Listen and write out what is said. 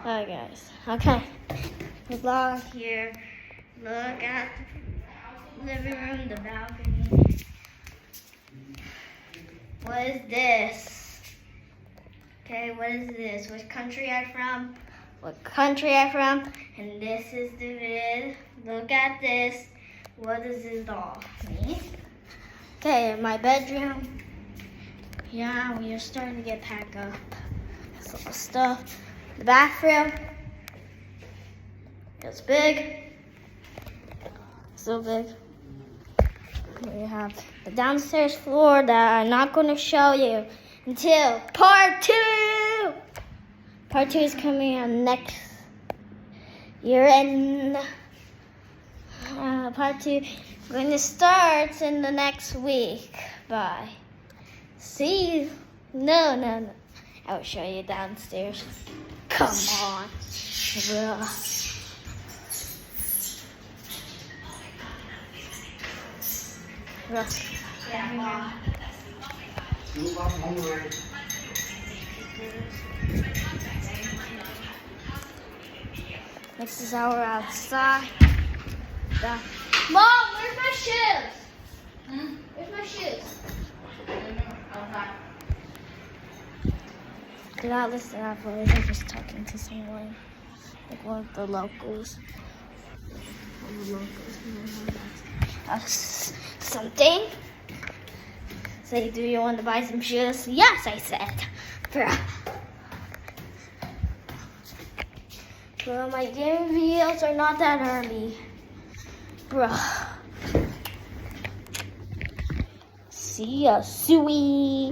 Alright guys, okay. The vlog here. Look at the living room, the balcony. What is this? Okay, what is this? Which country I'm from? What country I'm from? And this is the vid. Look at this. What does this all mean? Okay, my bedroom. Yeah, we are starting to get packed up. That's all the stuff. The bathroom. It's big. So big. We have the downstairs floor that I'm not going to show you until part 2. Part 2 is coming on next year, and part 2 is going to start in the next week. Bye. See you. No. I will show you downstairs. Come on. Ugh. Next is our outside. Mom, where's my shoes? Where's my shoes? Do not listen to that voice. I'm just talking to someone, like one of the locals. Something. Say, do you want to buy some shoes? Yes, I said. Bruh. Well, my game videos are not that early. Bruh. See ya, Suey.